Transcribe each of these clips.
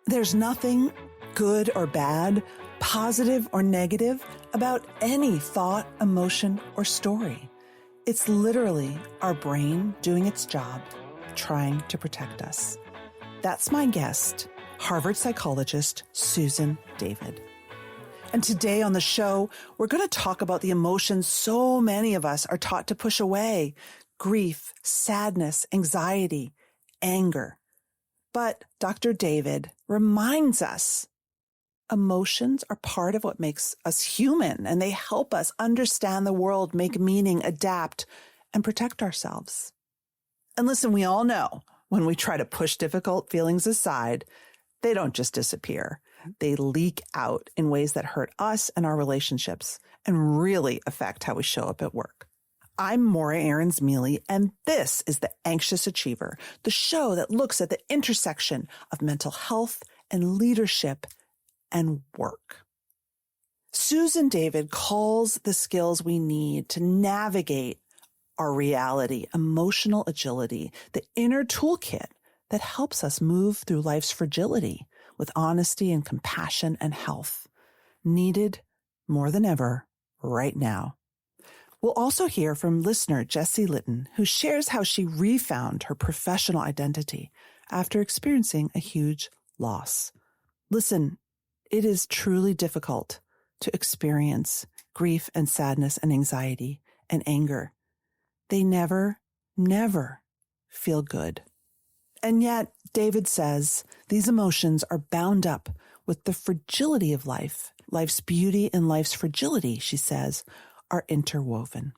There's nothing good or bad, positive or negative about any thought, emotion, or story. It's literally our brain doing its job, trying to protect us. That's my guest, Harvard psychologist Susan David. And today on the show, we're going to talk about the emotions so many of us are taught to push away: grief, sadness, anxiety, anger. But Dr. David reminds us emotions are part of what makes us human, and they help us understand the world, make meaning, adapt, and protect ourselves. And listen, we all know when we try to push difficult feelings aside, they don't just disappear. They leak out in ways that hurt us and our relationships and really affect how we show up at work. I'm Maura Aarons-Mele, and this is The Anxious Achiever, the show that looks at the intersection of mental health and leadership and work. Susan David calls the skills we need to navigate our reality, emotional agility, the inner toolkit that helps us move through life's fragility with honesty and compassion and health, needed more than ever right now. We'll also hear from listener Jessie Litton, who shares how she refound her professional identity after experiencing a huge loss. Listen, it is truly difficult to experience grief and sadness and anxiety and anger. They never feel good. And yet, David says these emotions are bound up with the fragility of life. Life's beauty and life's fragility, she says, are interwoven.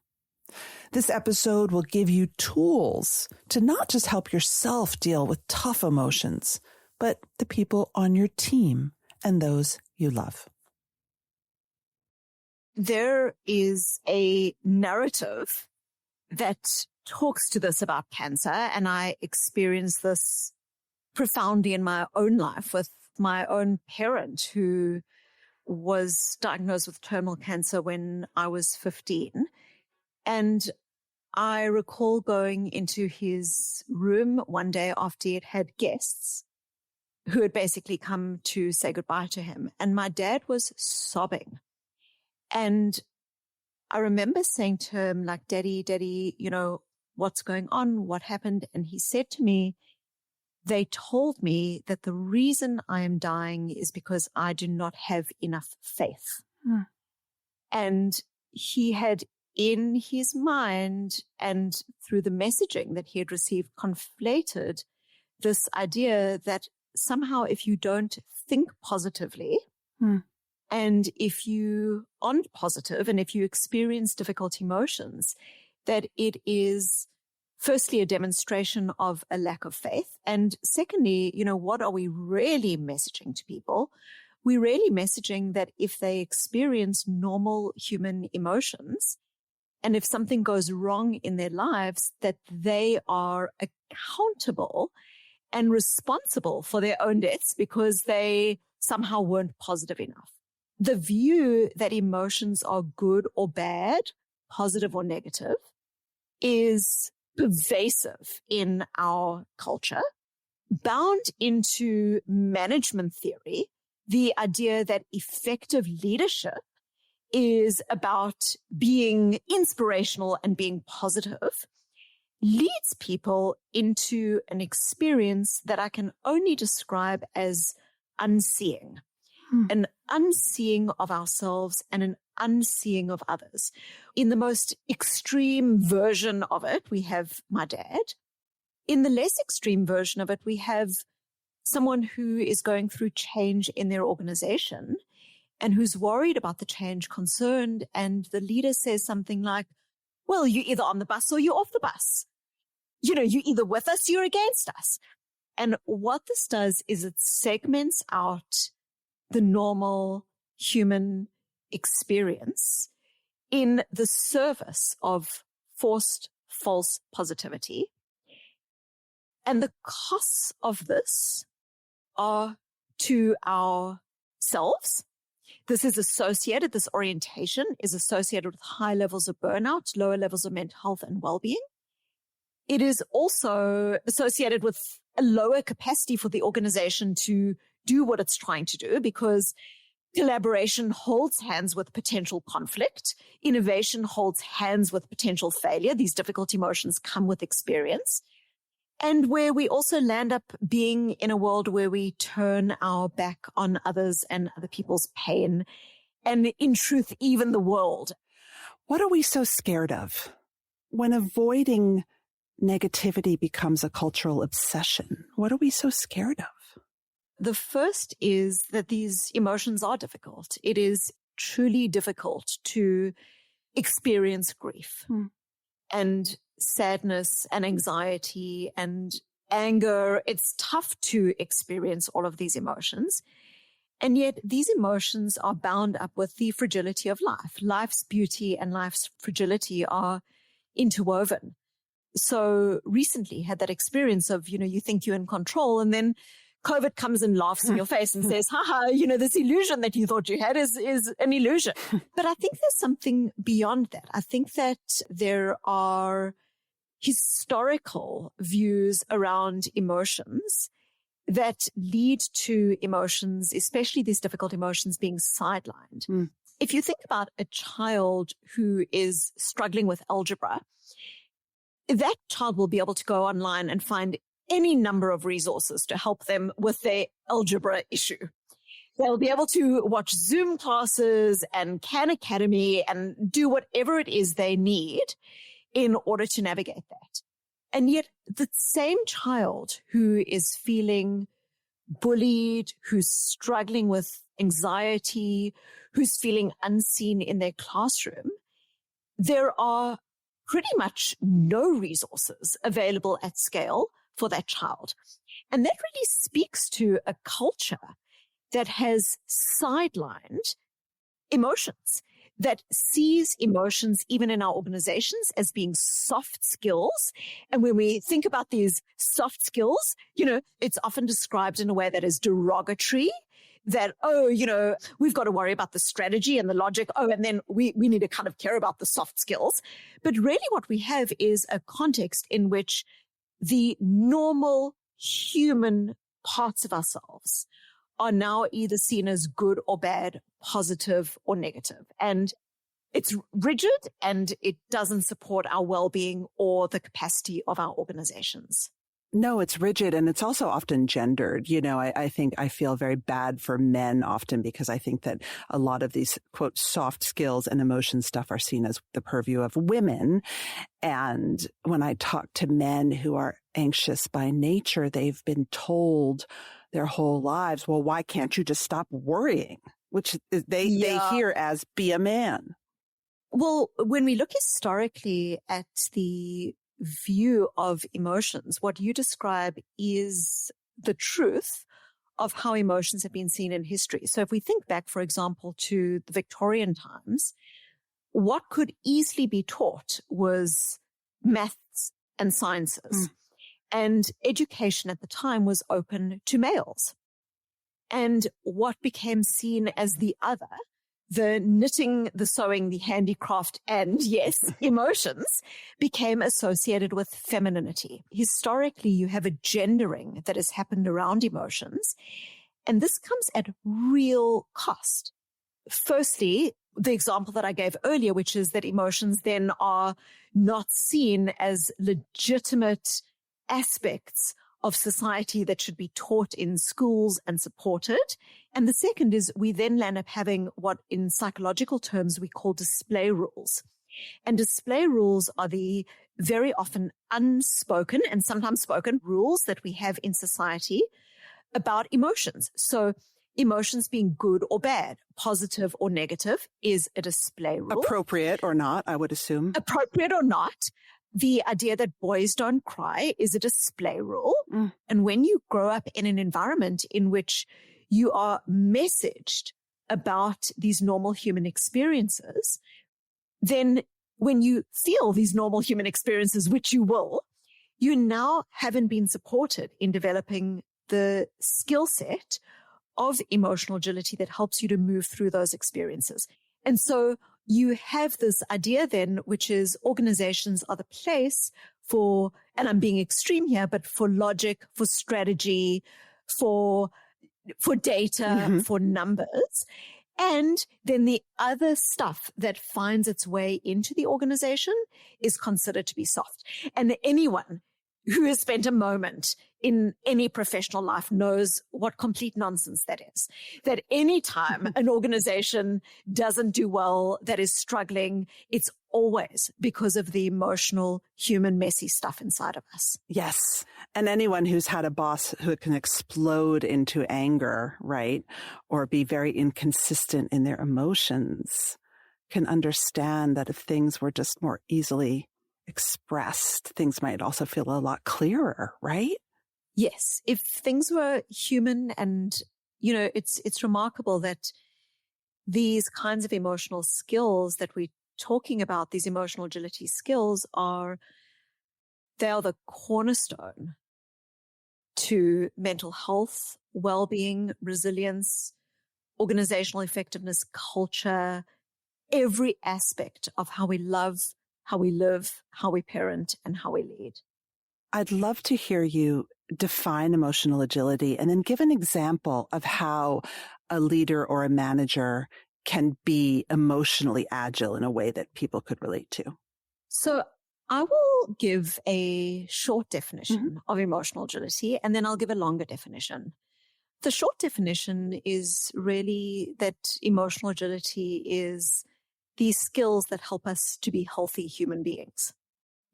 This episode will give you tools to not just help yourself deal with tough emotions, but the people on your team and those you love. There is a narrative that talks to this about cancer, and I experienced this profoundly in my own life with my own parent who was diagnosed with terminal cancer when I was 15. And I recall going into his room one day after he had had guests who had basically come to say goodbye to him. And my dad was sobbing. And I remember saying to him, like, Daddy, you know, what's going on? What happened? And he said to me, they told me that the reason I am dying is because I do not have enough faith. And he had in his mind and through the messaging that he had received conflated this idea that somehow if you don't think positively and if you aren't positive and if you experience difficult emotions, that it is firstly, a demonstration of a lack of faith. And secondly, you know, what are we really messaging to people? We're really messaging that if they experience normal human emotions, and if something goes wrong in their lives, that they are accountable and responsible for their own deaths because they somehow weren't positive enough. The view that emotions are good or bad, positive or negative, is pervasive in our culture, bound into management theory, the idea that effective leadership is about being inspirational and being positive, leads people into an experience that I can only describe as unseeing, an unseeing of ourselves and an unseeing of others. In the most extreme version of it, we have my dad. In the less extreme version of it, we have someone who is going through change in their organization and who's worried about the change, concerned, and the leader says something like, well, you're either on the bus or you're off the bus. You know, you're either with us, you're against us. And what this does is it segments out the normal human experience in the service of forced false positivity. And the costs of this are to ourselves. This orientation is associated with high levels of burnout, lower levels of mental health and well-being. It is also associated with a lower capacity for the organization to do what it's trying to do, because collaboration holds hands with potential conflict. Innovation holds hands with potential failure. These difficult emotions come with experience. And where we also land up being in a world where we turn our back on others and other people's pain, and in truth, even the world. What are we so scared of? When avoiding negativity becomes a cultural obsession, what are we so scared of? The first is that these emotions are difficult. It is truly difficult to experience grief and sadness and anxiety and anger. It's tough to experience all of these emotions. And yet these emotions are bound up with the fragility of life. Life's beauty and life's fragility are interwoven. So recently had that experience of, you think you're in control, and then COVID comes and laughs in your face and says, haha, this illusion that you thought you had is an illusion. But I think there's something beyond that. I think that there are historical views around emotions that lead to emotions, especially these difficult emotions, being sidelined. If you think about a child who is struggling with algebra, that child will be able to go online and find any number of resources to help them with their algebra issue. They'll be able to watch Zoom classes and Khan Academy and do whatever it is they need in order to navigate that. And yet the same child who is feeling bullied, who's struggling with anxiety, who's feeling unseen in their classroom, there are pretty much no resources available at scale for that child. And that really speaks to a culture that has sidelined emotions, that sees emotions, even in our organizations, as being soft skills. And when we think about these soft skills, it's often described in a way that is derogatory, that, we've got to worry about the strategy and the logic. And then we need to kind of care about the soft skills. But really what we have is a context in which the normal human parts of ourselves are now either seen as good or bad, positive or negative. And it's rigid and it doesn't support our well-being or the capacity of our organizations. No, it's rigid, and it's also often gendered. I think I feel very bad for men often, because I think that a lot of these, quote, soft skills and emotion stuff are seen as the purview of women. And when I talk to men who are anxious by nature, they've been told their whole lives, well, why can't you just stop worrying? Which they hear as be a man. Well, when we look historically at the view of emotions, what you describe is the truth of how emotions have been seen in history. So if we think back, for example, to the Victorian times, what could easily be taught was maths and sciences. And education at the time was open to males. And what became seen as the other, the knitting, the sewing, the handicraft, and yes, emotions, became associated with femininity. Historically, you have a gendering that has happened around emotions, and this comes at real cost. Firstly, the example that I gave earlier, which is that emotions then are not seen as legitimate aspects of society that should be taught in schools and supported. And the second is we then land up having what in psychological terms we call display rules. And display rules are the very often unspoken and sometimes spoken rules that we have in society about emotions. So emotions being good or bad, positive or negative is a display rule. Appropriate or not, I would assume. Appropriate or not. The idea that boys don't cry is a display rule. And when you grow up in an environment in which you are messaged about these normal human experiences, then when you feel these normal human experiences, which you will, you now haven't been supported in developing the skill set of emotional agility that helps you to move through those experiences. And so you have this idea then, which is organizations are the place for, and I'm being extreme here, but for logic, for strategy, for for data, for numbers. And then the other stuff that finds its way into the organization is considered to be soft. And anyone who has spent a moment in any professional life knows what complete nonsense that is. That anytime an organization doesn't do well, that is struggling, it's always because of the emotional, human, messy stuff inside of us. Yes. And anyone who's had a boss who can explode into anger, right? Or be very inconsistent in their emotions can understand that if things were just more easily expressed, things might also feel a lot clearer, right? Yes. If things were human and, it's remarkable that these kinds of emotional skills that we're talking about, these emotional agility skills they are the cornerstone to mental health, well-being, resilience, organizational effectiveness, culture, every aspect of how we love, how we live, how we parent, and how we lead. I'd love to hear you define emotional agility and then give an example of how a leader or a manager can be emotionally agile in a way that people could relate to. So I will give a short definition of emotional agility, and then I'll give a longer definition. The short definition is really that emotional agility is these skills that help us to be healthy human beings.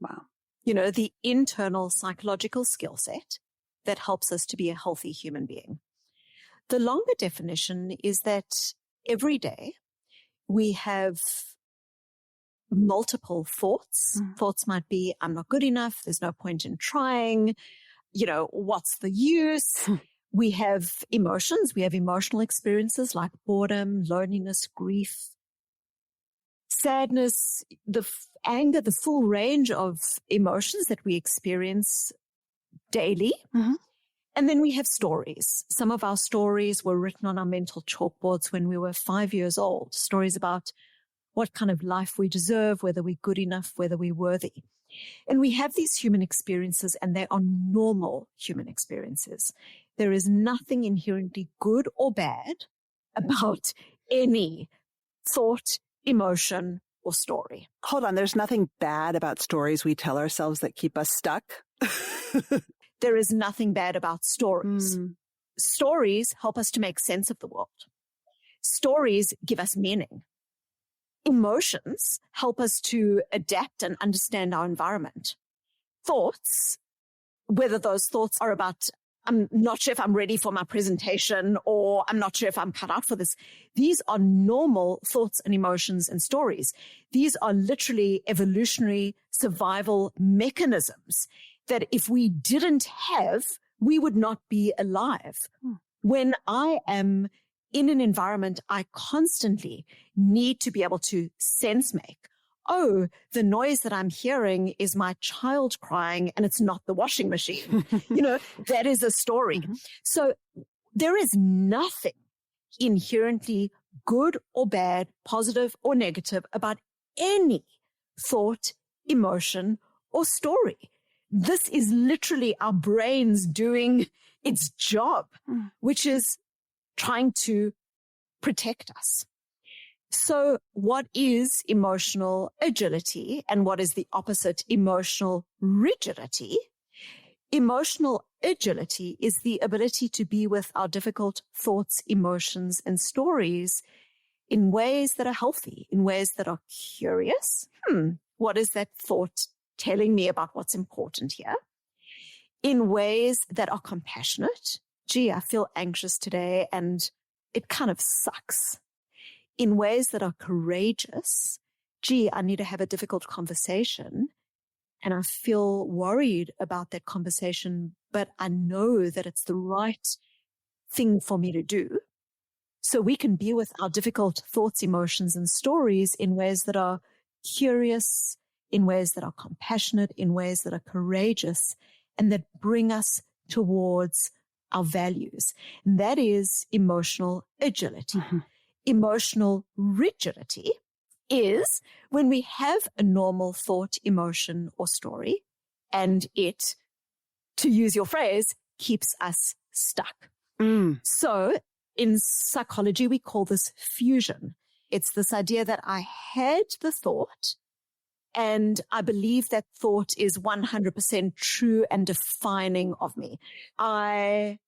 Wow. The internal psychological skill set that helps us to be a healthy human being. The longer definition is that every day we have multiple thoughts. Thoughts might be, I'm not good enough. There's no point in trying. What's the use? We have emotions. We have emotional experiences like boredom, loneliness, grief, sadness, the anger, the full range of emotions that we experience daily. And then we have stories. Some of our stories were written on our mental chalkboards when we were 5 years old. Stories about what kind of life we deserve, whether we're good enough, whether we're worthy. And we have these human experiences, and they are normal human experiences. There is nothing inherently good or bad about any thought, emotion, or story. Hold on. There's nothing bad about stories we tell ourselves that keep us stuck. There is nothing bad about stories. Stories help us to make sense of the world. Stories give us meaning. Emotions help us to adapt and understand our environment. Thoughts, whether those thoughts are about, I'm not sure if I'm ready for my presentation, or I'm not sure if I'm cut out for this. These are normal thoughts and emotions and stories. These are literally evolutionary survival mechanisms that if we didn't have, we would not be alive. When I am in an environment, I constantly need to be able to sense make. Oh, the noise that I'm hearing is my child crying and it's not the washing machine. That is a story. So there is nothing inherently good or bad, positive or negative about any thought, emotion, or story. This is literally our brains doing its job, which is trying to protect us. So what is emotional agility and what is the opposite, emotional rigidity? Emotional agility is the ability to be with our difficult thoughts, emotions, and stories in ways that are healthy, in ways that are curious. What is that thought telling me about what's important here? In ways that are compassionate. Gee, I feel anxious today and it kind of sucks. In ways that are courageous. Gee, I need to have a difficult conversation and I feel worried about that conversation, but I know that it's the right thing for me to do. So we can be with our difficult thoughts, emotions, and stories in ways that are curious, in ways that are compassionate, in ways that are courageous, and that bring us towards our values. And that is emotional agility. Emotional rigidity is when we have a normal thought, emotion, or story, and it, to use your phrase, keeps us stuck. So in psychology, we call this fusion. It's this idea that I had the thought and I believe that thought is 100% true and defining of me. I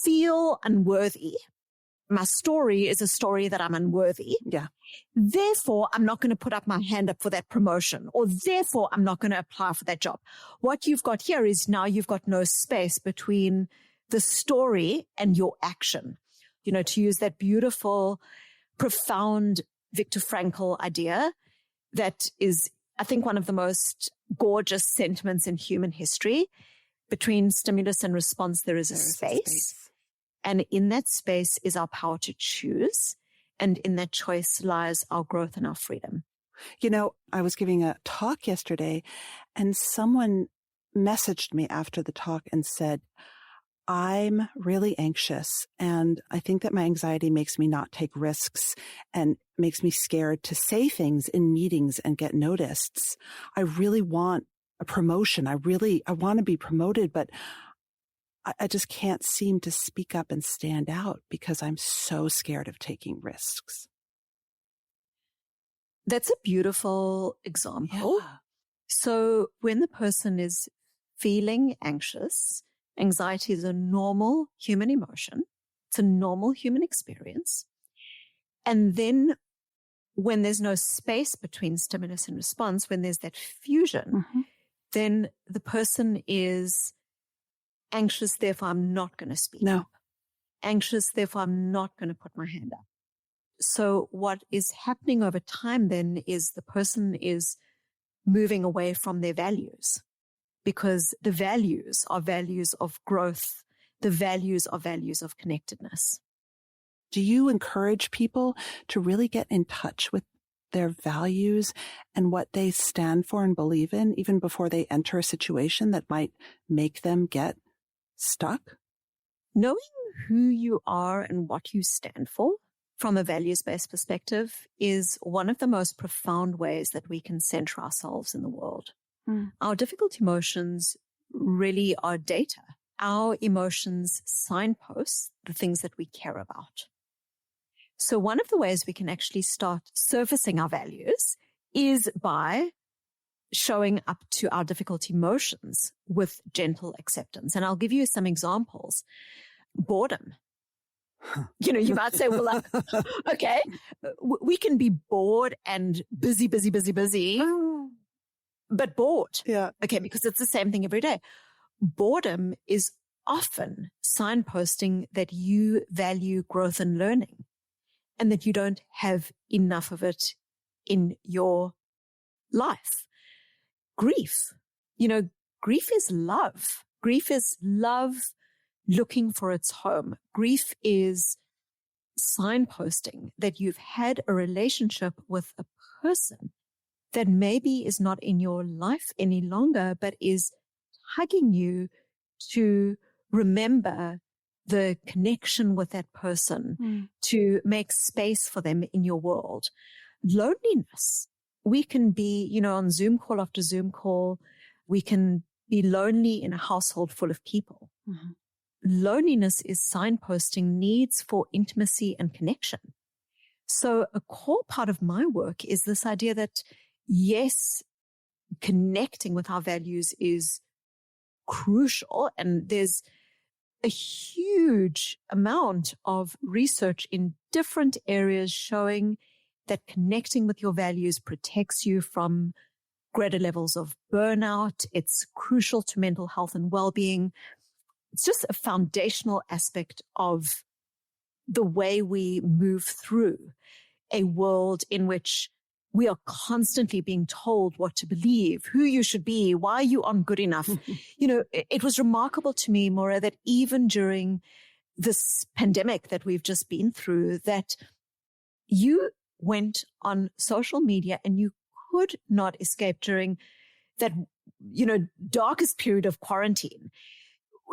feel unworthy. My story is a story that I'm unworthy. Yeah. Therefore, I'm not going to put up my hand up for that promotion, or therefore I'm not going to apply for that job. What you've got here is now you've got no space between the story and your action. You know, to use that beautiful, profound Viktor Frankl idea that is, I think, one of the most gorgeous sentiments in human history. Between stimulus and response, there is a space. And in that space is our power to choose. And in that choice lies our growth and our freedom. You know, I was giving a talk yesterday and someone messaged me after the talk and said, I'm really anxious and I think that my anxiety makes me not take risks and makes me scared to say things in meetings and get noticed. I really want a promotion. I want to be promoted, but I just can't seem to speak up and stand out because I'm so scared of taking risks. That's a beautiful example. Yeah. So when the person is feeling anxious, anxiety is a normal human emotion. It's a normal human experience. And then when there's no space between stimulus and response, when there's that fusion, then the person is anxious, therefore I'm not going to speak up. Anxious, therefore I'm not going to put my hand up. So what is happening over time then is the person is moving away from their values, because the values are values of growth. The values are values of connectedness. Do you encourage people to really get in touch with their values and what they stand for and believe in, even before they enter a situation that might make them get stuck? Knowing who you are and what you stand for from a values-based perspective is one of the most profound ways that we can center ourselves in the world. Our difficult emotions really are data. Our emotions signpost the things that we care about. So one of the ways we can actually start surfacing our values is by showing up to our difficult emotions with gentle acceptance. And I'll give you some examples. Boredom. You know, you might say, well, okay, we can be bored and busy, but bored. Yeah. Okay, because it's the same thing every day. Boredom is often signposting that you value growth and learning and that you don't have enough of it in your life. Grief. You know, grief is love. Grief is love looking for its home. Grief is signposting that you've had a relationship with a person that maybe is not in your life any longer, but is tugging you to remember the connection with that person, to make space for them in your world. Loneliness. We can be, you know, on Zoom call after Zoom call, we can be lonely in a household full of people. Loneliness is signposting needs for intimacy and connection. So a core part of my work is this idea that, yes, connecting with our values is crucial. And there's a huge amount of research in different areas showing that connecting with your values protects you from greater levels of burnout. It's crucial to mental health and well-being. It's just a foundational aspect of the way we move through a world in which we are constantly being told what to believe, who you should be, why you aren't good enough. You know, it was remarkable to me, Maura, that even during this pandemic that we've just been through, that you went on social media and you could not escape during that, you know, darkest period of quarantine.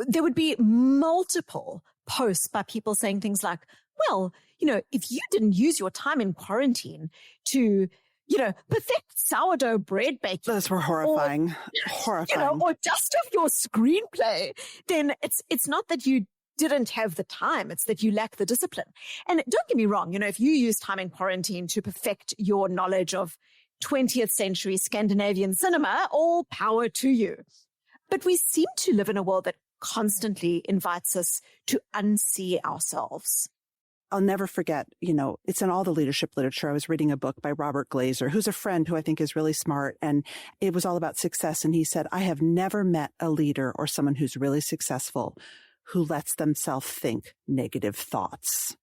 There would be multiple posts by people saying things like, well, you know, if you didn't use your time in quarantine to, you know, perfect sourdough bread baking. Those were horrifying. Or, you know, or dust off your screenplay, then it's not that you didn't have the time. It's that you lack the discipline. And don't get me wrong, if you use time in quarantine to perfect your knowledge of 20th century Scandinavian cinema, all power to you. But we seem to live in a world that constantly invites us to unsee ourselves. I'll never forget, it's in all the leadership literature. I was reading a book by Robert Glazer, who's a friend who I think is really smart. And it was all about success. And he said, I have never met a leader or someone who's really successful who lets themselves think negative thoughts.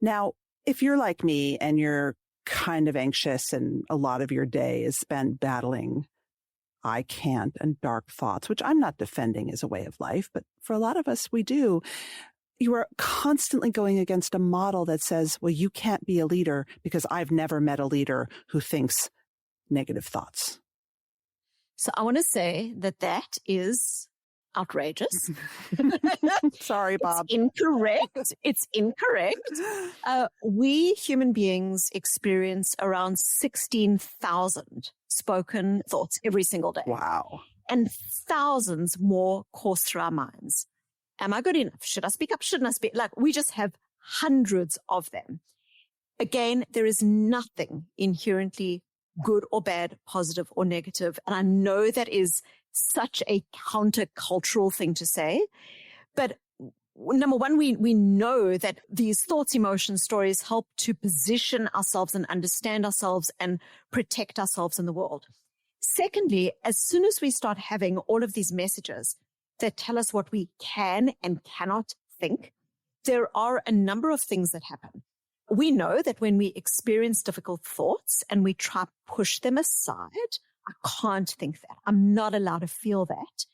Now, if you're like me and you're kind of anxious and a lot of your day is spent battling I can't and dark thoughts, which I'm not defending as a way of life, but for a lot of us, we do. You are constantly going against a model that says, well, you can't be a leader because I've never met a leader who thinks negative thoughts. So I want to say that is outrageous. Sorry, Bob. It's incorrect. We human beings experience around 16,000 spoken thoughts every single day. Wow. And thousands more course through our minds. Am I good enough? Should I speak up? Shouldn't I speak? We just have hundreds of them. Again, there is nothing inherently good or bad, positive or negative. And I know that is such a countercultural thing to say. But number one, we know that these thoughts, emotions, stories help to position ourselves and understand ourselves and protect ourselves in the world. Secondly, as soon as we start having all of these messages that tell us what we can and cannot think, there are a number of things that happen. We know that when we experience difficult thoughts and we try to push them aside, I can't think that. I'm not allowed to feel that.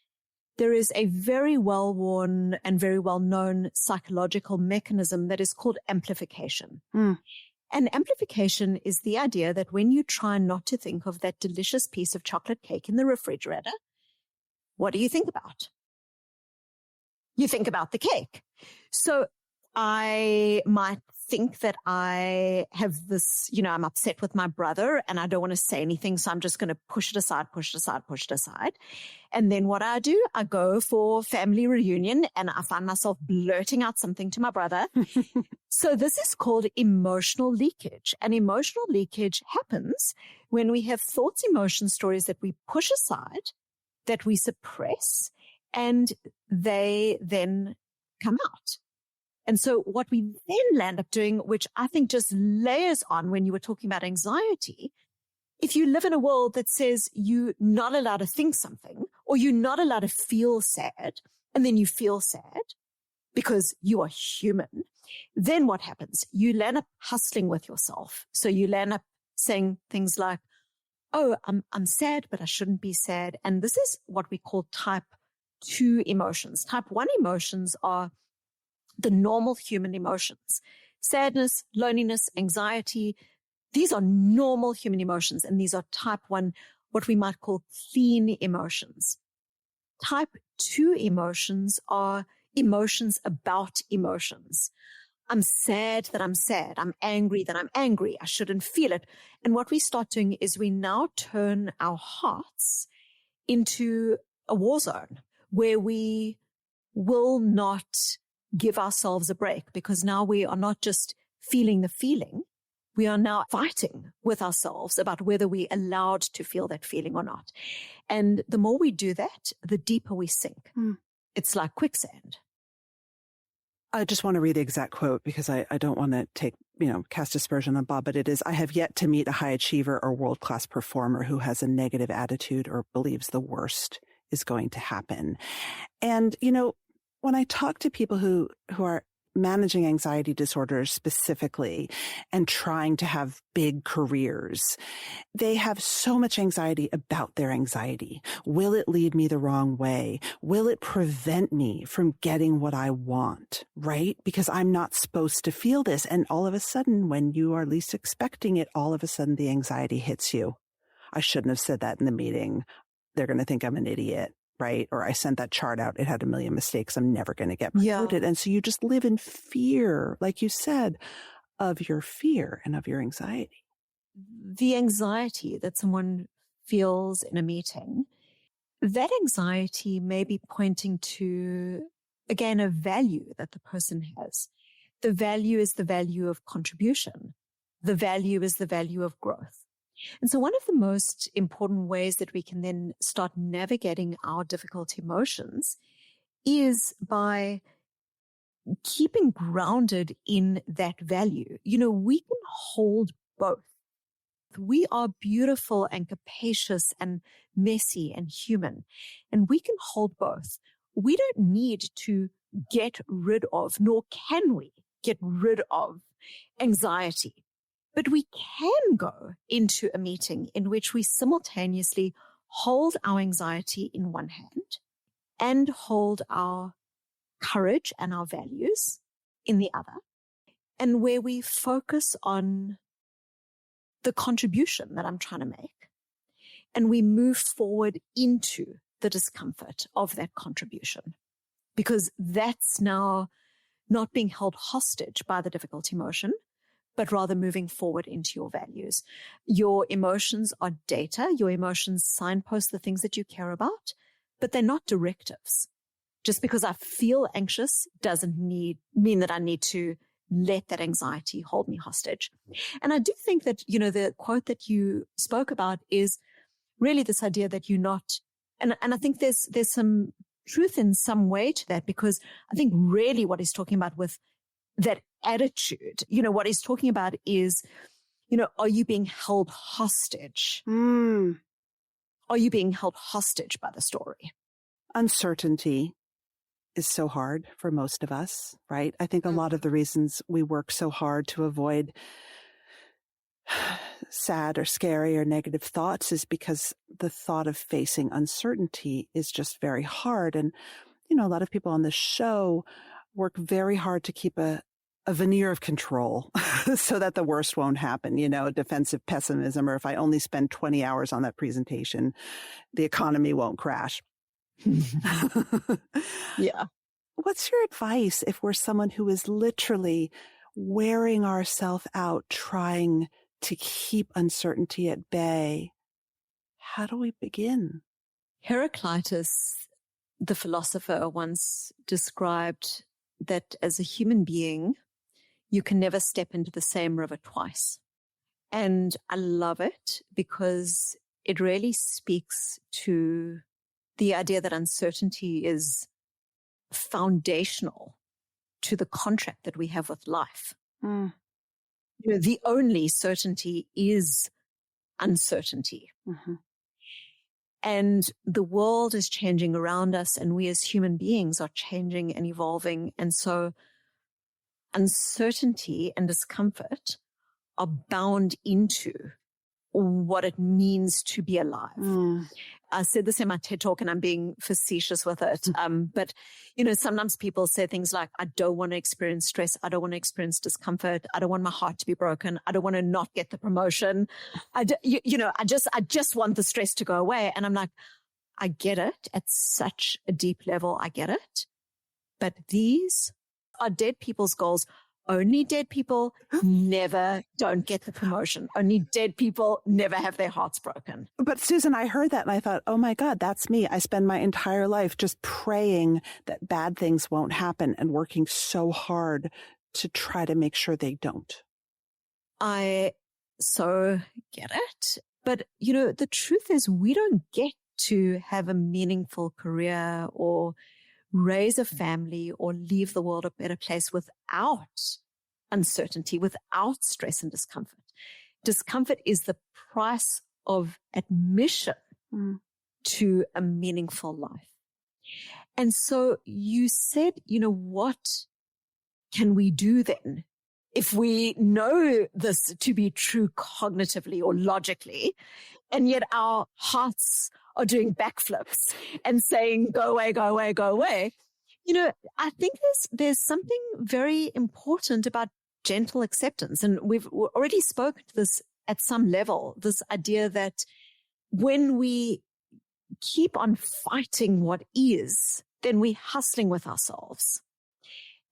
There is a very well-worn and very well-known psychological mechanism that is called amplification. And amplification is the idea that when you try not to think of that delicious piece of chocolate cake in the refrigerator, what do you think about? You think about the cake. So I might think that I have this, I'm upset with my brother and I don't want to say anything. So I'm just going to push it aside. And then what I do, I go for family reunion and I find myself blurting out something to my brother. So this is called emotional leakage. And emotional leakage happens when we have thoughts, emotions, stories that we push aside, that we suppress, and they then come out. And so what we then land up doing, which I think just layers on when you were talking about anxiety, if you live in a world that says you're not allowed to think something or you're not allowed to feel sad, and then you feel sad because you are human, then what happens? You land up hustling with yourself. So you land up saying things like, oh, I'm sad, but I shouldn't be sad. And this is what we call type 2 emotions. Type 1 emotions are the normal human emotions. Sadness, loneliness, anxiety. These are normal human emotions. And these are type 1, what we might call clean emotions. Type 2 emotions are emotions about emotions. I'm sad that I'm sad. I'm angry that I'm angry. I shouldn't feel it. And what we start doing is we now turn our hearts into a war zone where we will not give ourselves a break, because now we are not just feeling the feeling. We are now fighting with ourselves about whether we're allowed to feel that feeling or not. And the more we do that, the deeper we sink. It's like quicksand. I just want to read the exact quote because I don't want to cast aspersion on Bob, but it is, I have yet to meet a high achiever or world-class performer who has a negative attitude or believes the worst is going to happen. And, when I talk to people who are managing anxiety disorders specifically and trying to have big careers, they have so much anxiety about their anxiety. Will it lead me the wrong way? Will it prevent me from getting what I want, right? Because I'm not supposed to feel this. And all of a sudden, when you are least expecting it, all of a sudden the anxiety hits you. I shouldn't have said that in the meeting. They're going to think I'm an idiot. Right? Or I sent that chart out. It had a million mistakes. I'm never going to get promoted. Yeah. And so you just live in fear, like you said, of your fear and of your anxiety. The anxiety that someone feels in a meeting, that anxiety may be pointing to again, a value that the person has. The value is the value of contribution. The value is the value of growth. And so one of the most important ways that we can then start navigating our difficult emotions is by keeping grounded in that value. We can hold both. We are beautiful and capacious and messy and human, and we can hold both. We don't need to get rid of, nor can we get rid of anxiety, but we can go into a meeting in which we simultaneously hold our anxiety in one hand and hold our courage and our values in the other, and where we focus on the contribution that I'm trying to make, and we move forward into the discomfort of that contribution, because that's now not being held hostage by the difficult emotion, but rather moving forward into your values. Your emotions are data. Your emotions signpost the things that you care about, but they're not directives. Just because I feel anxious doesn't mean that I need to let that anxiety hold me hostage. And I do think that, the quote that you spoke about is really this idea that you're not, and I think there's some truth in some way to that, because I think really what he's talking about with that attitude, what he's talking about is, are you being held hostage? Are you being held hostage by the story? Uncertainty is so hard for most of us, right? I think a lot of the reasons we work so hard to avoid sad or scary or negative thoughts is because the thought of facing uncertainty is just very hard. And, a lot of people on this show work very hard to keep a veneer of control so that the worst won't happen, defensive pessimism, or if I only spend 20 hours on that presentation, the economy won't crash. Yeah. What's your advice if we're someone who is literally wearing ourselves out trying to keep uncertainty at bay? How do we begin? Heraclitus, the philosopher, once described that as a human being, you can never step into the same river twice. And I love it because it really speaks to the idea that uncertainty is foundational to the contract that we have with life. The only certainty is uncertainty. Mm-hmm. And the world is changing around us, and we as human beings are changing and evolving. And so uncertainty and discomfort are bound into what it means to be alive. I said this in my TED Talk, and I'm being facetious with it. But, sometimes people say things like, I don't want to experience stress. I don't want to experience discomfort. I don't want my heart to be broken. I don't want to not get the promotion. I just want the stress to go away. And I'm like, I get it at such a deep level. I get it. But these are dead people's goals. Only dead people never don't get the promotion. Only dead people never have their hearts broken. But Susan, I heard that and I thought, oh my God, that's me. I spend my entire life just praying that bad things won't happen and working so hard to try to make sure they don't. I so get it. But, the truth is we don't get to have a meaningful career or raise a family or leave the world a better place without uncertainty, without stress and discomfort. Discomfort is the price of admission to a meaningful life. And so you said, what can we do then? If we know this to be true cognitively or logically, and yet our hearts are doing backflips and saying, go away, go away, go away. I think there's something very important about gentle acceptance. And we've already spoken to this at some level, this idea that when we keep on fighting what is, then we're hustling with ourselves.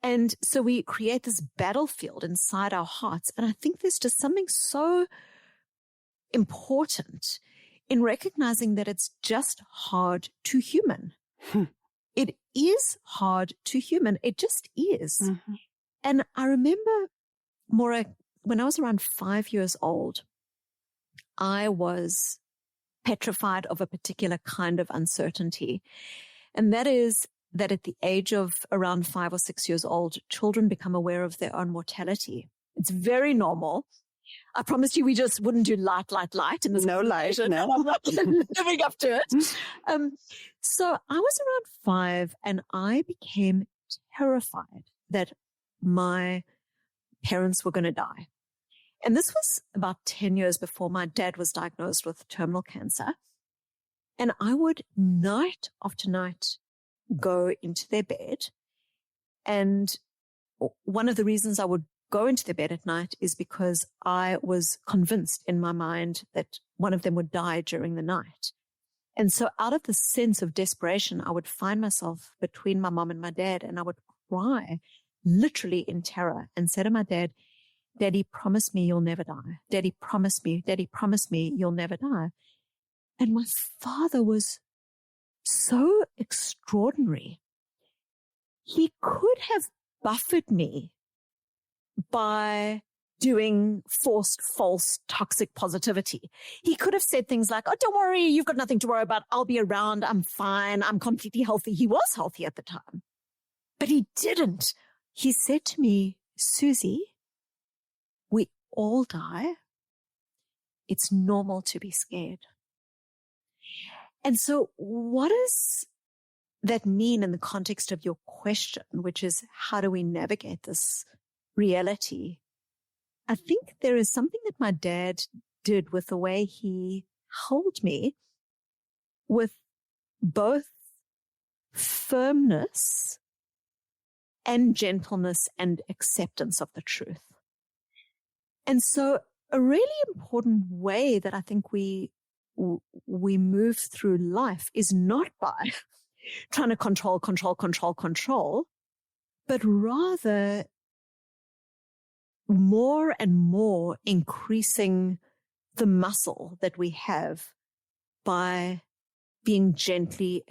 And so we create this battlefield inside our hearts. And I think there's just something so important in recognizing that it's just hard to human. it is hard to human. It just is. Mm-hmm. And I remember, Maura, when I was around 5 years old, I was petrified of a particular kind of uncertainty. And that is that at the age of around 5 or 6 years old, children become aware of their own mortality. It's very normal. I promised you we just wouldn't do light in this No light, no. I'm not living up to it. So I was around 5 and I became terrified that my parents were going to die. And this was about 10 years before my dad was diagnosed with terminal cancer. And I would night after night go into their bed. And one of the reasons I would go into their bed at night is because I was convinced in my mind that one of them would die during the night. And so out of the sense of desperation, I would find myself between my mom and my dad, and I would cry literally in terror and say to my dad, Daddy, promise me you'll never die. Daddy, promise me you'll never die. And my father was so extraordinary. He could have buffered me by doing forced, false, toxic positivity. He could have said things like, oh, don't worry, you've got nothing to worry about. I'll be around. I'm fine. I'm completely healthy. He was healthy at the time. But he didn't. He said to me, Susie, we all die. It's normal to be scared. And so what does that mean in the context of your question, which is how do we navigate this reality? I think there is something that my dad did with the way he held me with both firmness and gentleness and acceptance of the truth. And so a really important way that I think we move through life is not by trying to control, but rather more and more increasing the muscle that we have by being gentle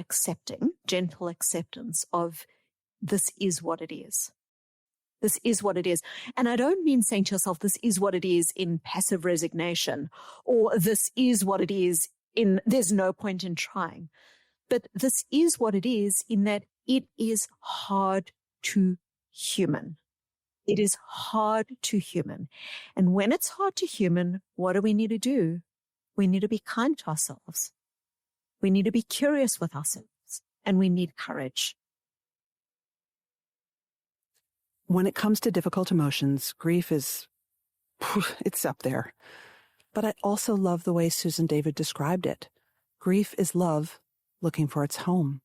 acceptance of this is what it is. This is what it is. And I don't mean saying to yourself, this is what it is in passive resignation, or this is what it is in there's no point in trying. But this is what it is in that it is hard to human. It is hard to human. And when it's hard to human, what do we need to do? We need to be kind to ourselves. We need to be curious with ourselves, and we need courage. When it comes to difficult emotions, grief it's up there. But I also love the way Susan David described it. Grief is love looking for its home.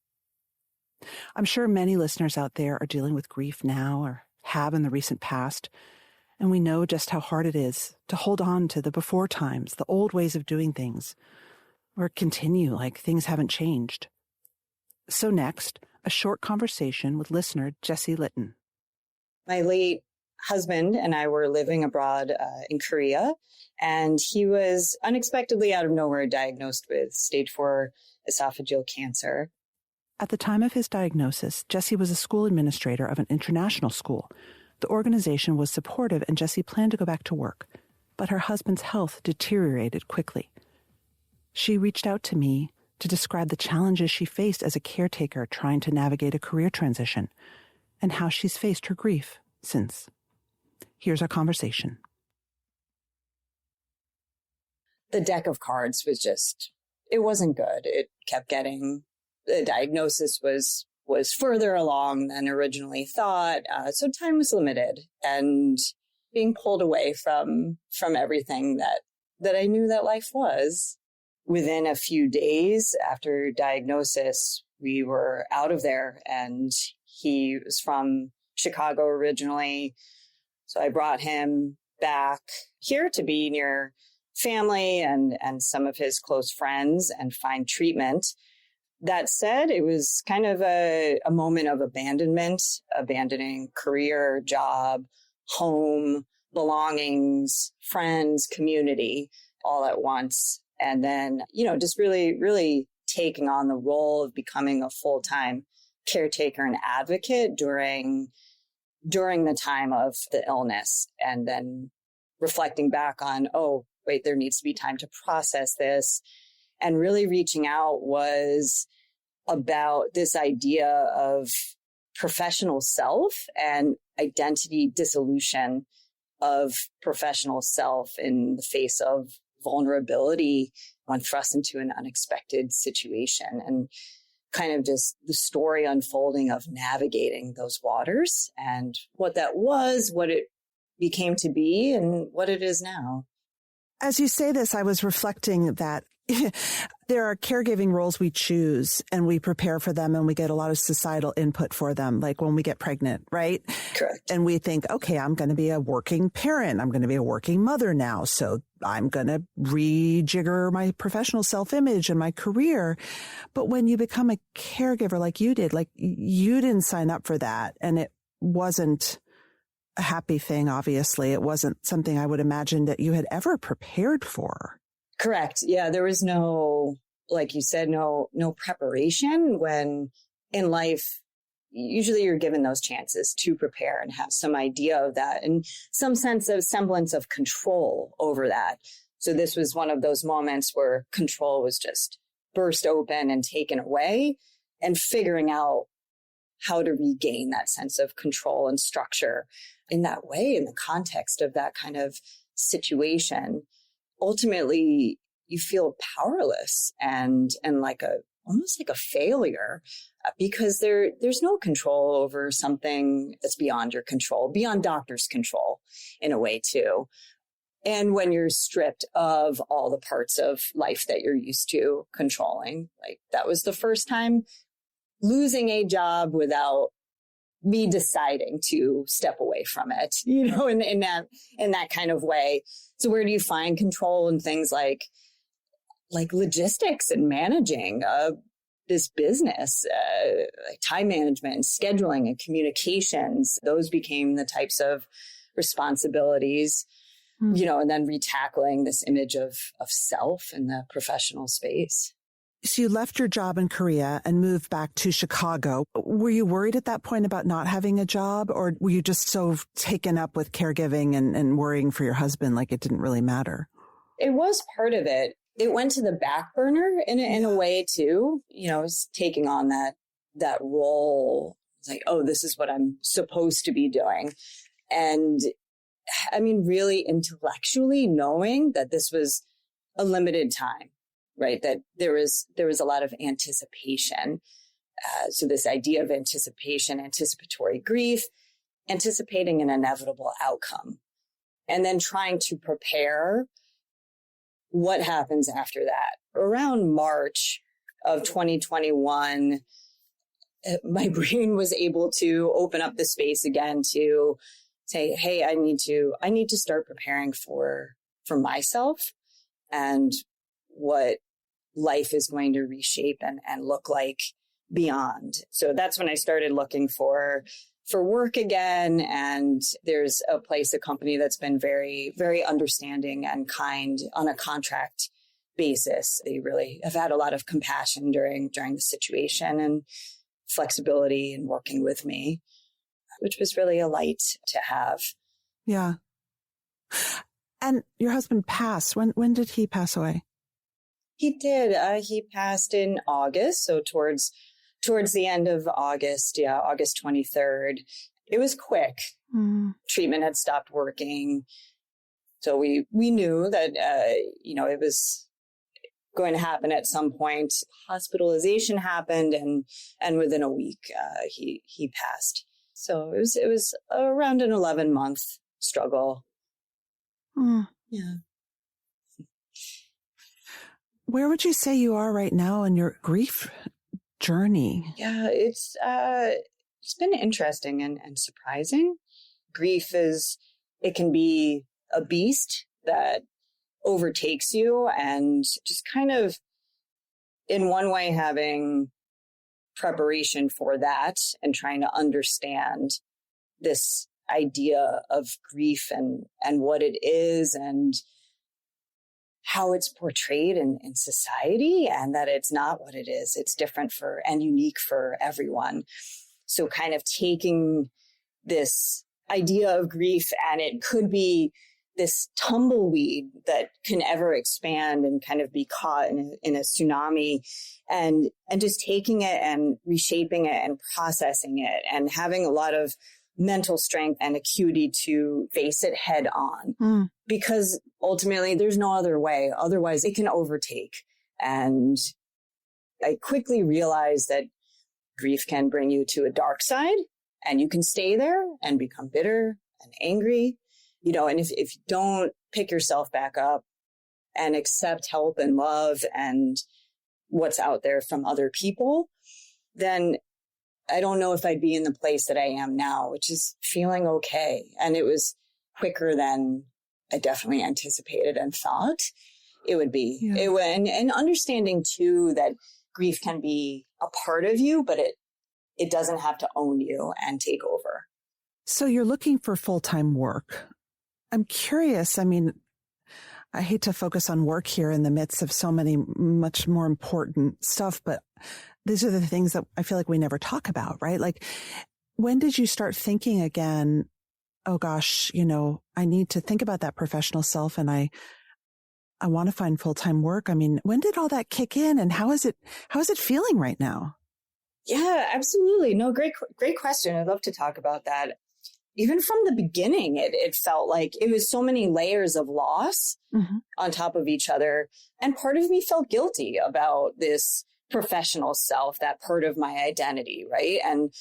I'm sure many listeners out there are dealing with grief now or have in the recent past, and we know just how hard it is to hold on to the before times, the old ways of doing things, or continue like things haven't changed. So next, a short conversation with listener Jessie Litton. My late husband and I were living abroad in Korea, and he was unexpectedly out of nowhere diagnosed with stage 4 esophageal cancer. At the time of his diagnosis, Jessie was a school administrator of an international school. The organization was supportive, and Jessie planned to go back to work, but her husband's health deteriorated quickly. She reached out to me to describe the challenges she faced as a caretaker trying to navigate a career transition, and how she's faced her grief since. Here's our conversation. The deck of cards was it wasn't good. It kept getting, the diagnosis was further along than originally thought. So time was limited, and being pulled away from everything that I knew that life was. Within a few days after diagnosis, we were out of there, and he was from Chicago originally. So I brought him back here to be near family and some of his close friends and find treatment. That said, it was kind of a moment of abandonment, abandoning career, job, home, belongings, friends, community, all at once. And then, just really, really taking on the role of becoming a full-time caretaker and advocate during the time of the illness, and then reflecting back on, oh, wait, there needs to be time to process this. And really reaching out was about this idea of professional self and identity dissolution of professional self in the face of vulnerability when thrust into an unexpected situation, and kind of just the story unfolding of navigating those waters and what that was, what it became to be, and what it is now. As you say this, I was reflecting that there are caregiving roles we choose and we prepare for them and we get a lot of societal input for them, like when we get pregnant, right? Correct. And we think, okay, I'm going to be a working parent. I'm going to be a working mother now. So I'm going to rejigger my professional self-image and my career. But when you become a caregiver like you did, like you didn't sign up for that. And it wasn't a happy thing, obviously. It wasn't something I would imagine that you had ever prepared for. Correct. Yeah, there was no, like you said, no preparation when in life, usually you're given those chances to prepare and have some idea of that and some sense of semblance of control over that. So this was one of those moments where control was just burst open and taken away, and figuring out how to regain that sense of control and structure in that way, in the context of that kind of situation. Ultimately, you feel powerless and like almost like a failure, because there's no control over something that's beyond your control, beyond doctor's control in a way too. And when you're stripped of all the parts of life that you're used to controlling, like that was the first time losing a job without me deciding to step away from it, in that kind of way. So where do you find control in things like logistics and managing this business, like time management, scheduling, and communications? Those became the types of responsibilities, and then retackling this image of self in the professional space. So you left your job in Korea and moved back to Chicago. Were you worried at that point about not having a job, or were you just so taken up with caregiving and worrying for your husband like it didn't really matter? It was part of it. It went to the back burner in a way too. I was taking on that role. It's like, oh, this is what I'm supposed to be doing. And I mean, really intellectually knowing that this was a limited time. Right, that there was a lot of anticipation. So this idea of anticipation, anticipatory grief, anticipating an inevitable outcome, and then trying to prepare what happens after that. Around March of 2021, my brain was able to open up the space again to say, hey, I need to start preparing for myself and what life is going to reshape and look like beyond. So that's when I started looking for work again. And there's a company that's been very, very understanding and kind on a contract basis. They really have had a lot of compassion during the situation and flexibility in working with me, which was really a light to have. Yeah. And your husband passed. When did he pass away? He did. He passed in August. So towards the end of August, August 23rd. It was quick. Treatment had stopped working. So we knew that, it was going to happen at some point. Hospitalization happened and within a week, he passed. So it was around an 11-month struggle. Yeah. Where would you say you are right now in your grief journey? Yeah, it's been interesting and surprising. Grief it can be a beast that overtakes you, and just kind of in one way having preparation for that and trying to understand this idea of grief and what it is and how it's portrayed in society, and that it's not what it is. It's different and unique for everyone. So kind of taking this idea of grief, and it could be this tumbleweed that can ever expand and kind of be caught in a tsunami, and just taking it and reshaping it and processing it and having a lot of mental strength and acuity to face it head on, because ultimately there's no other way. Otherwise it can overtake. And I quickly realized that grief can bring you to a dark side, and you can stay there and become bitter and angry, and if you don't pick yourself back up and accept help and love and what's out there from other people, then I don't know if I'd be in the place that I am now, which is feeling okay. And it was quicker than I definitely anticipated and thought it would be. Yeah. And understanding too that grief can be a part of you, but it doesn't have to own you and take over. So you're looking for full-time work. I'm curious. I mean, I hate to focus on work here in the midst of so many much more important stuff, but these are the things that I feel like we never talk about, right? Like, when did you start thinking again, oh gosh, I need to think about that professional self, and I want to find full-time work? I mean, when did all that kick in, and how is it feeling right now? Yeah, absolutely. No, great question. I'd love to talk about that. Even from the beginning, it felt like it was so many layers of loss on top of each other. And part of me felt guilty about this professional self, that part of my identity, right? And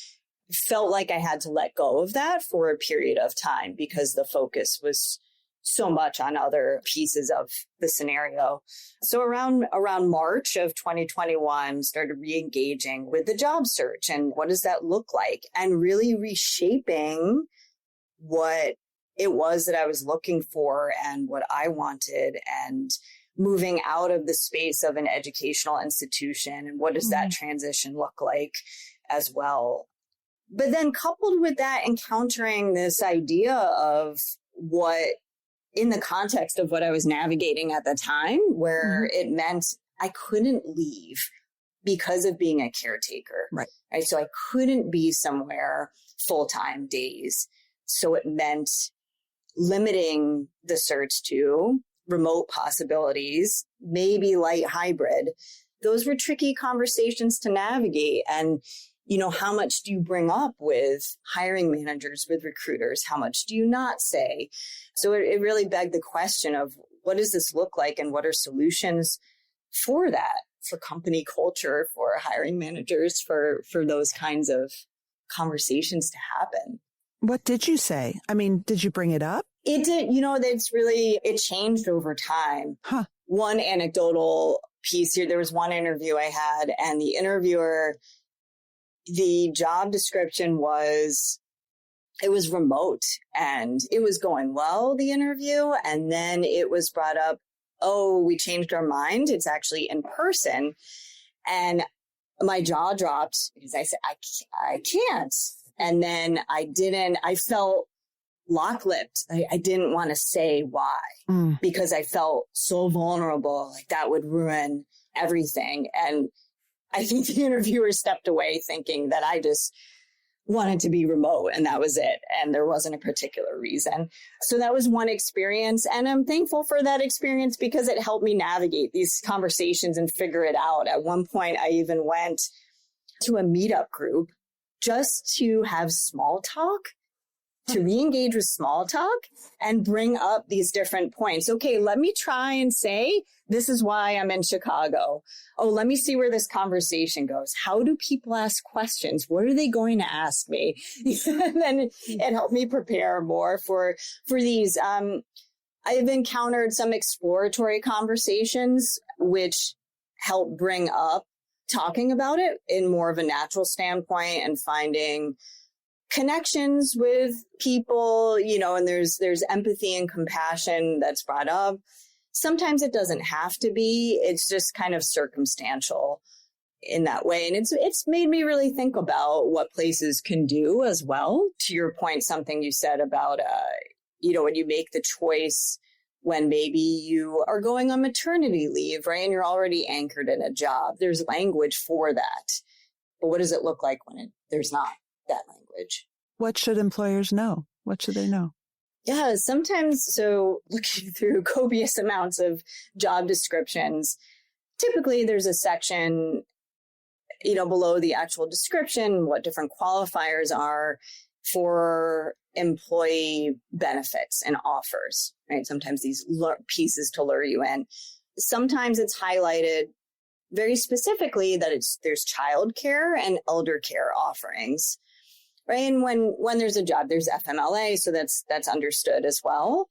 felt like I had to let go of that for a period of time because the focus was so much on other pieces of the scenario. So around March of 2021, started re-engaging with the job search and what does that look like, and really reshaping what it was that I was looking for and what I wanted, and moving out of the space of an educational institution, and what does that transition look like as well. But then coupled with that, encountering this idea of what, in the context of what I was navigating at the time, where it meant I couldn't leave because of being a caretaker. Right. So I couldn't be somewhere full-time days. So it meant limiting the search to remote possibilities, maybe light hybrid. Those were tricky conversations to navigate. And, how much do you bring up with hiring managers, with recruiters? How much do you not say? So it really begged the question of, what does this look like, and what are solutions for that, for company culture, for hiring managers, for those kinds of conversations to happen? What did you say? I mean, did you bring it up? It did. It changed over time. One anecdotal piece here, there was one interview I had, and the interviewer, the job description was remote, and it was going well, the interview. And then it was brought up, oh, we changed our mind. It's actually in person. And my jaw dropped because I said, I can't. And then I felt lock-lipped. I didn't want to say why, because I felt so vulnerable, like that would ruin everything. And I think the interviewer stepped away thinking that I just wanted to be remote, and that was it. And there wasn't a particular reason. So that was one experience. And I'm thankful for that experience because it helped me navigate these conversations and figure it out. At one point, I even went to a meetup group just to have small talk, to re-engage with small talk and bring up these different points. Okay, let me try and say, this is why I'm in Chicago. Oh, let me see where this conversation goes. How do people ask questions? What are they going to ask me? And then it helped me prepare more for these. I've encountered some exploratory conversations, which help bring up talking about it in more of a natural standpoint and finding connections with people, and there's empathy and compassion that's brought up. Sometimes it doesn't have to be, it's just kind of circumstantial in that way. And it's made me really think about what places can do as well. To your point, something you said about, when you make the choice when maybe you are going on maternity leave, right? And you're already anchored in a job. There's language for that. But what does it look like when there's not that language? What should employers know? What should they know? Yeah, sometimes, so looking through copious amounts of job descriptions, typically there's a section, below the actual description, what different qualifiers are for employee benefits and offers, right? Sometimes these pieces to lure you in. Sometimes it's highlighted very specifically that there's childcare and elder care offerings, right? And when there's a job, there's FMLA, so that's understood as well.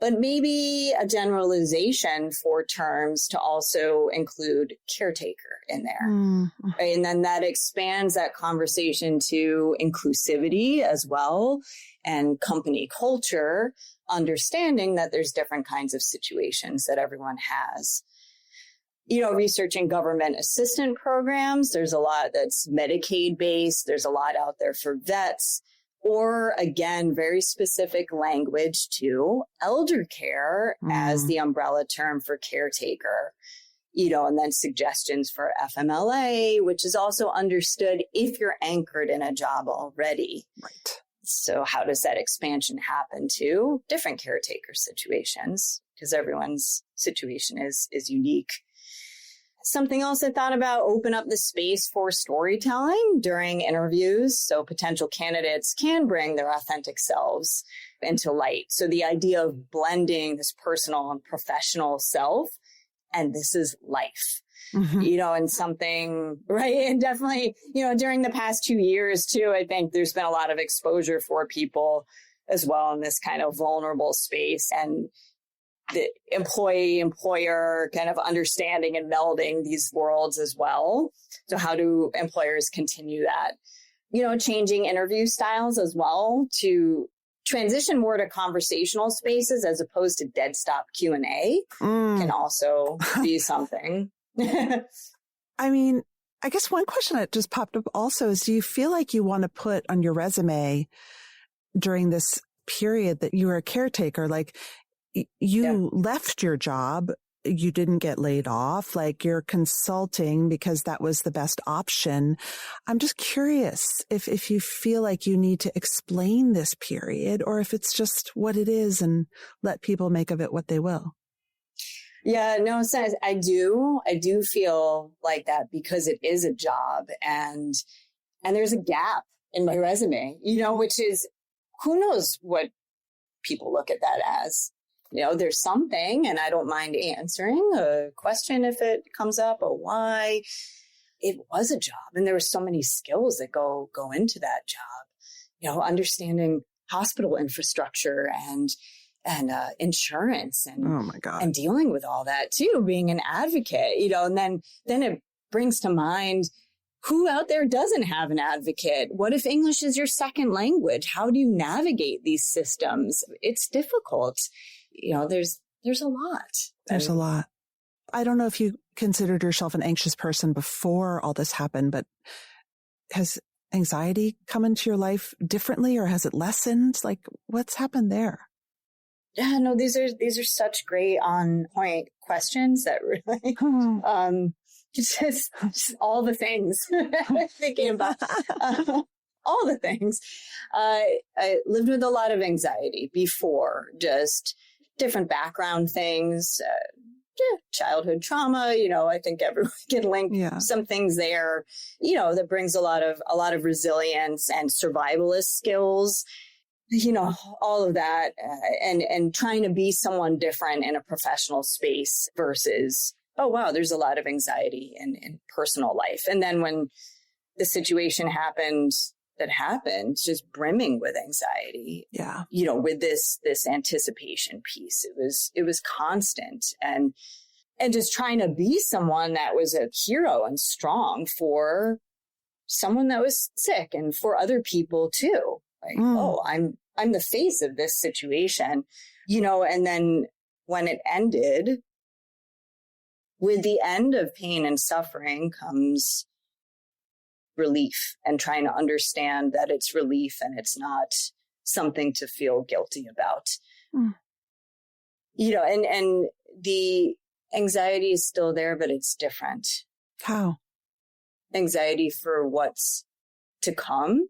But maybe a generalization for terms to also include caretaker in there. Right? And then that expands that conversation to inclusivity as well and company culture, understanding that there's different kinds of situations that everyone has. Researching government assistance programs, there's a lot that's Medicaid based. There's a lot out there for vets. Or again, very specific language to elder care as the umbrella term for caretaker, and then suggestions for FMLA, which is also understood if you're anchored in a job already. Right. So how does that expansion happen to different caretaker situations? Because everyone's situation is unique. Something else I thought about, open up the space for storytelling during interviews so potential candidates can bring their authentic selves into light. So the idea of blending this personal and professional self, and this is life, and something, right? And definitely, during the past 2 years too, I think there's been a lot of exposure for people as well in this kind of vulnerable space, and the employer kind of understanding and melding these worlds as well. So how do employers continue that? Changing interview styles as well to transition more to conversational spaces as opposed to dead stop Q&A can also be something. I mean, I guess one question that just popped up also is, do you feel like you want to put on your resume during this period that you were a caretaker, like you left your job, you didn't get laid off, like you're consulting because that was the best option. I'm just curious if you feel like you need to explain this period or if it's just what it is and let people make of it what they will. Yeah, no, I do feel like that because it is a job and there's a gap in my resume, which is, who knows what people look at that as. There's something, and I don't mind answering a question if it comes up, or why. It was a job, and there were so many skills that go into that job. Understanding hospital infrastructure and insurance, and oh my God, and dealing with all that too, being an advocate. And then it brings to mind, who out there doesn't have an advocate? What if English is your second language? How do you navigate these systems? It's difficult. There's a lot. There's a lot. I don't know if you considered yourself an anxious person before all this happened, but has anxiety come into your life differently, or has it lessened? Like, what's happened there? Yeah, no, these are such great on point questions that really, just all the things thinking about. All the things. I lived with a lot of anxiety before, just different background things, childhood trauma. I think everyone can link some things there, that brings a lot of resilience and survivalist skills, all of that, and trying to be someone different in a professional space versus, oh, wow, there's a lot of anxiety in personal life. And then when the situation happened, just brimming with anxiety. Yeah. With this anticipation piece, it was constant and just trying to be someone that was a hero and strong for someone that was sick and for other people too. Like, oh, I'm the face of this situation, and then when it ended, with the end of pain and suffering comes relief, and trying to understand that it's relief and it's not something to feel guilty about. and the anxiety is still there, but it's different. How? Anxiety for what's to come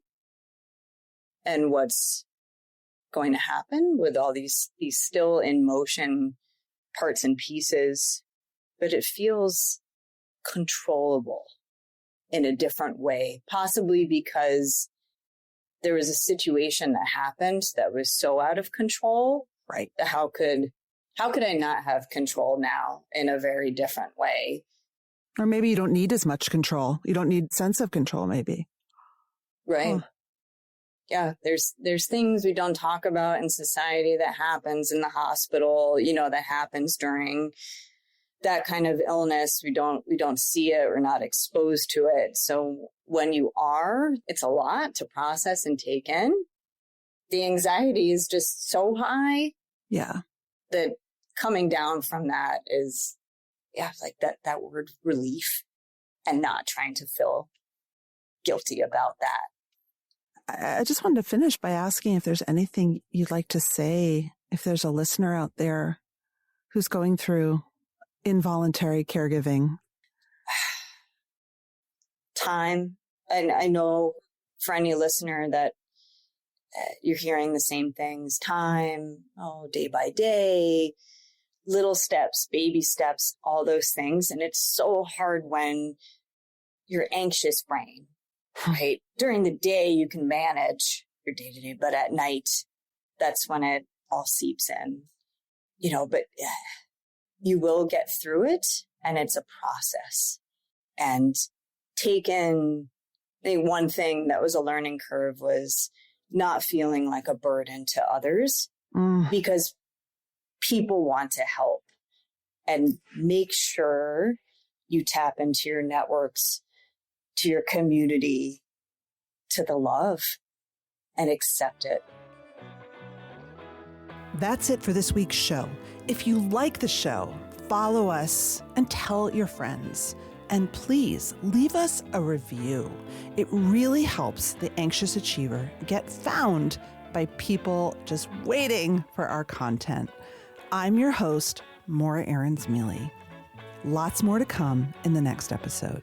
and what's going to happen with all these still in motion parts and pieces, but it feels controllable in a different way, possibly because there was a situation that happened that was so out of control. Right. How could I not have control now in a very different way? Or maybe you don't need as much control. You don't need sense of control, maybe. Right. Yeah. There's things we don't talk about in society that happens in the hospital, that happens during that kind of illness. We don't see it. We're not exposed to it. So when you are, it's a lot to process and take in. The anxiety is just so high. Yeah. That coming down from that is, like that word relief, and not trying to feel guilty about that. I just wanted to finish by asking if there's anything you'd like to say, if there's a listener out there who's going through involuntary caregiving. Time. And I know for any listener that you're hearing the same things. Time, day by day, little steps, baby steps, all those things. And it's so hard when your anxious brain, right? During the day, you can manage your day to day, but at night, that's when it all seeps in, but you will get through it, and it's a process. And I think one thing that was a learning curve was not feeling like a burden to others, because people want to help, and make sure you tap into your networks, to your community, to the love, and accept it. That's it for this week's show. If you like the show, follow us and tell your friends. And please leave us a review. It really helps the anxious achiever get found by people just waiting for our content. I'm your host, Maura Aarons-Mele. Lots more to come in the next episode.